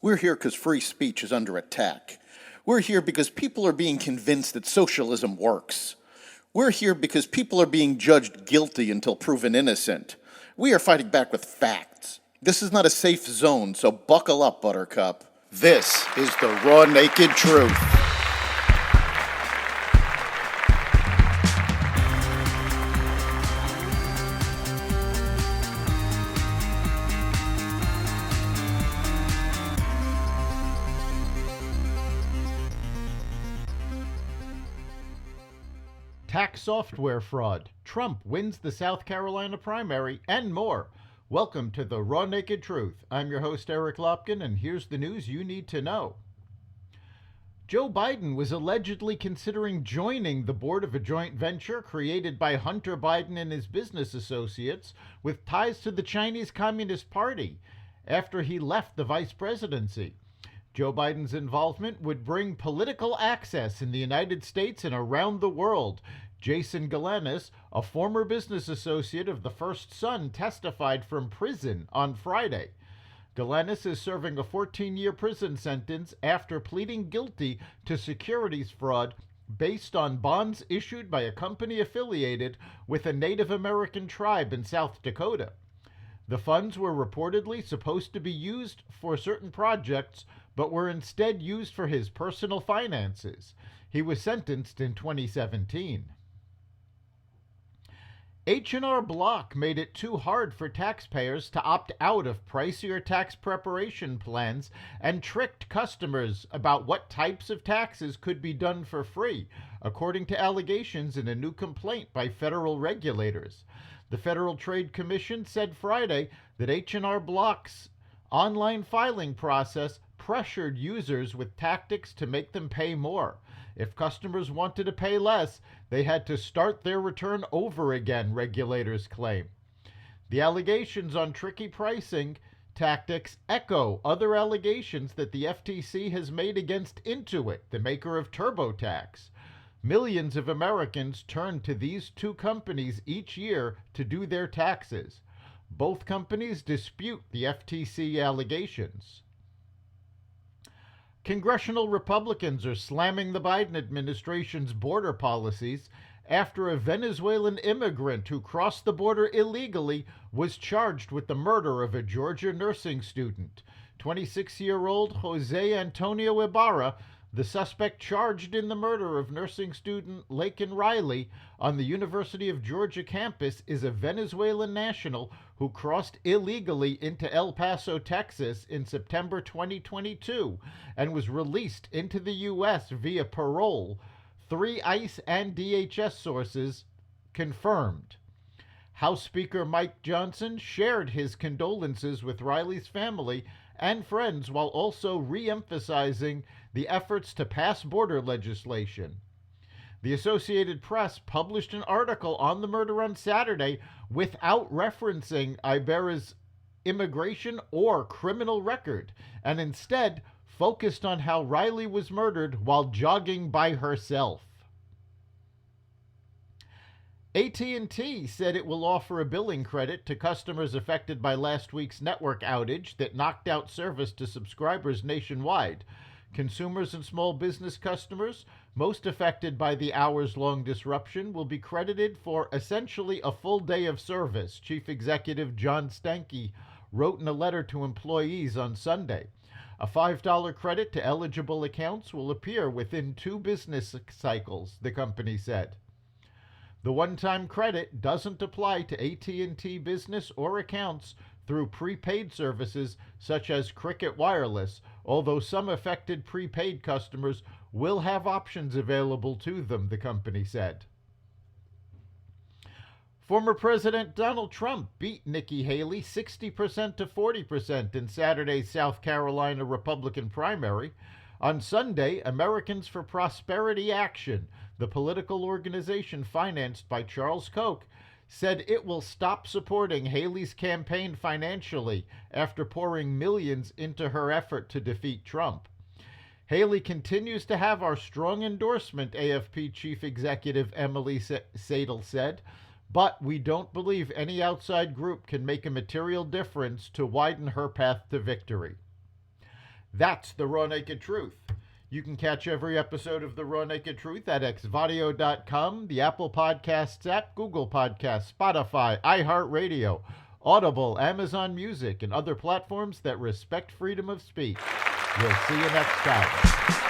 We're here because free speech is under attack. We're here because people are being convinced that socialism works. We're here because people are being judged guilty until proven innocent. We are fighting back with facts. This is not a safe zone, so buckle up, Buttercup. This is the raw, naked truth. Tax software fraud. Trump wins the South Carolina primary, and more. Welcome to the Raw Naked Truth. I'm your host, Eric Lopkin, and here's the news you need to know. Joe Biden was allegedly considering joining the board of a joint venture created by Hunter Biden and his business associates with ties to the Chinese Communist Party after he left the vice presidency. Joe Biden's involvement would bring political access in the United States and around the world. Jason Galanis, a former business associate of the First Son, testified from prison on Friday. Galanis is serving a 14-year prison sentence after pleading guilty to securities fraud based on bonds issued by a company affiliated with a Native American tribe in South Dakota. The funds were reportedly supposed to be used for certain projects, but were instead used for his personal finances. He was sentenced in 2017. H&R Block made it too hard for taxpayers to opt out of pricier tax preparation plans and tricked customers about what types of taxes could be done for free, according to allegations in a new complaint by federal regulators. The Federal Trade Commission said Friday that H&R Block's online filing process pressured users with tactics to make them pay more. If customers wanted to pay less, they had to start their return over again, regulators claim. The allegations on tricky pricing tactics echo other allegations that the FTC has made against Intuit, the maker of TurboTax. Millions of Americans turn to these two companies each year to do their taxes. Both companies dispute the FTC allegations. Congressional Republicans are slamming the Biden administration's border policies after a Venezuelan immigrant who crossed the border illegally was charged with the murder of a Georgia nursing student. 26-year-old Jose Antonio Ibarra, the suspect charged in the murder of nursing student Laken Riley on the University of Georgia campus, is a Venezuelan national who crossed illegally into El Paso, Texas in September 2022 and was released into the U.S. via parole, 3 ICE and DHS sources confirmed. House Speaker Mike Johnson shared his condolences with Riley's family and friends while also re-emphasizing the efforts to pass border legislation. The Associated Press published an article on the murder on Saturday without referencing Ibarra's immigration or criminal record, and instead focused on how Riley was murdered while jogging by herself. AT&T said it will offer a billing credit to customers affected by last week's network outage that knocked out service to subscribers nationwide. Consumers and small business customers most affected by the hours-long disruption will be credited for essentially a full day of service, Chief Executive John Stankey wrote in a letter to employees on Sunday. A $5 credit to eligible accounts will appear within 2 business cycles, the company said. The one-time credit doesn't apply to AT&T business or accounts through prepaid services such as Cricket Wireless, although some affected prepaid customers will have options available to them, the company said. Former President Donald Trump beat Nikki Haley 60% to 40% in Saturday's South Carolina Republican primary. On Sunday, Americans for Prosperity Action, the political organization financed by Charles Koch, said it will stop supporting Haley's campaign financially after pouring millions into her effort to defeat Trump. Haley continues to have our strong endorsement, AFP Chief Executive Emily Sadel said, but we don't believe any outside group can make a material difference to widen her path to victory. That's the Raw Naked Truth. You can catch every episode of The Raw Naked Truth at xvadio.com, the Apple Podcasts app, Google Podcasts, Spotify, iHeartRadio, Audible, Amazon Music, and other platforms that respect freedom of speech. We'll see you next time.